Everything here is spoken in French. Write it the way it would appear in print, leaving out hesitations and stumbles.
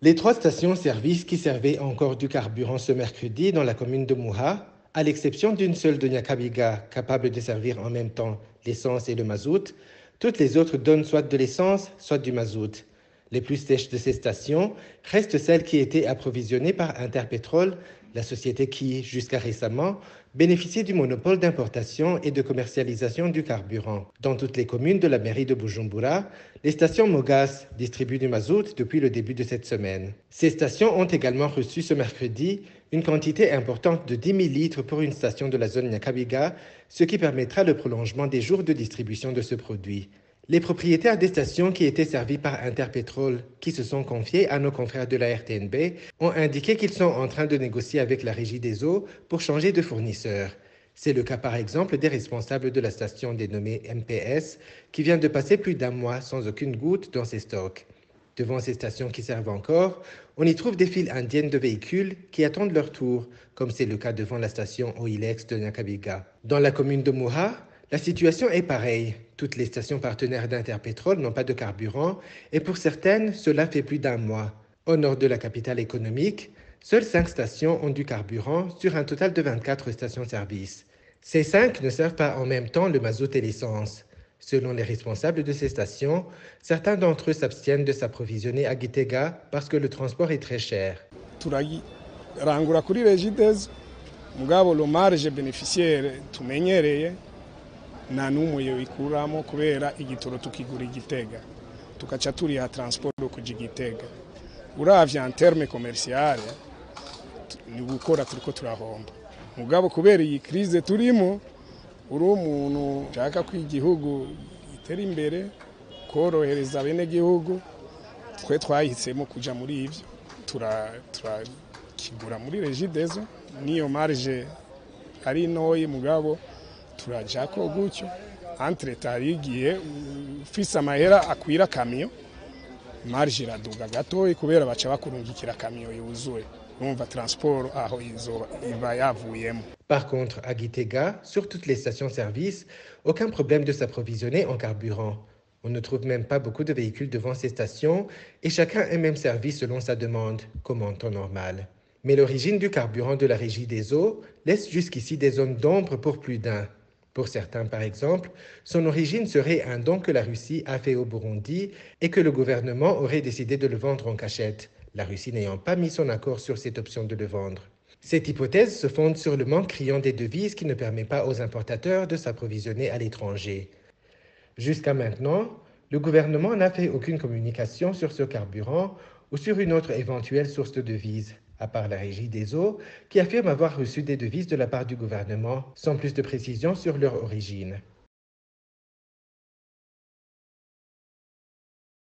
Les 3 stations-service qui servaient encore du carburant ce mercredi dans la commune de Muha, à l'exception d'une seule de Nyakabiga capable de servir en même temps l'essence et le mazout, toutes les autres donnent soit de l'essence, soit du mazout. Les plus sèches de ces stations restent celles qui étaient approvisionnées par Interpétrol, la société qui, jusqu'à récemment, bénéficiait du monopole d'importation et de commercialisation du carburant. Dans toutes les communes de la mairie de Bujumbura, les stations Mogas distribuent du mazout depuis le début de cette semaine. Ces stations ont également reçu ce mercredi une quantité importante de 10 000 litres pour une station de la zone Nyakabiga, ce qui permettra le prolongement des jours de distribution de ce produit. Les propriétaires des stations qui étaient servies par Interpétrol, qui se sont confiés à nos confrères de la RTNB, ont indiqué qu'ils sont en train de négocier avec la Régie des eaux pour changer de fournisseur. C'est le cas par exemple des responsables de la station dénommée MPS, qui vient de passer plus d'un mois sans aucune goutte dans ses stocks. Devant ces stations qui servent encore, on y trouve des files indiennes de véhicules qui attendent leur tour, comme c'est le cas devant la station Oilex de Nyakabiga. Dans la commune de Muha, la situation est pareille. Toutes les stations partenaires d'Interpétrol n'ont pas de carburant et pour certaines, cela fait plus d'un mois. Au nord de la capitale économique, seules 5 stations ont du carburant sur un total de 24 stations-service. Ces 5 ne servent pas en même temps le mazout et l'essence. Selon les responsables de ces stations, certains d'entre eux s'abstiennent de s'approvisionner à Gitega parce que le transport est très cher. Turarangura kuri Regideso, mugabo lo marge bénéficiaire tumenyereye nta n'umwe yoyikuramo kubera igitoro tukigura igitega tukaca turiha transport kuja igitega. Uravye en terme commercial ni gukora turiko turahomba, mugabo kubera iyi crise turimo uri umuntu ushaka ko igihugu gitera imbere korohereza bene gihugu, twe twahisemo kuja muri ivyo turakigura muri Regideso, niyo marge ari noye mugabo turajako gutyo entre tarigiye ufise amahera akwira kamyo marge iraduga gatoyi kubera baca bakurungikira kamyo yuzuye, umva transport aho iba yavuyemo. Par contre, à Gitega, sur toutes les stations-service, aucun problème de s'approvisionner en carburant. On ne trouve même pas beaucoup de véhicules devant ces stations et chacun est même servi selon sa demande, comme en temps normal. Mais l'origine du carburant de la Régie des eaux laisse jusqu'ici des zones d'ombre pour plus d'un. Pour certains, par exemple, son origine serait un don que la Russie a fait au Burundi et que le gouvernement aurait décidé de le vendre en cachette, la Russie n'ayant pas mis son accord sur cette option de le vendre. Cette hypothèse se fonde sur le manque criant des devises qui ne permet pas aux importateurs de s'approvisionner à l'étranger. Jusqu'à maintenant, le gouvernement n'a fait aucune communication sur ce carburant ou sur une autre éventuelle source de devises, à part la Régie des eaux, qui affirme avoir reçu des devises de la part du gouvernement, sans plus de précision sur leur origine.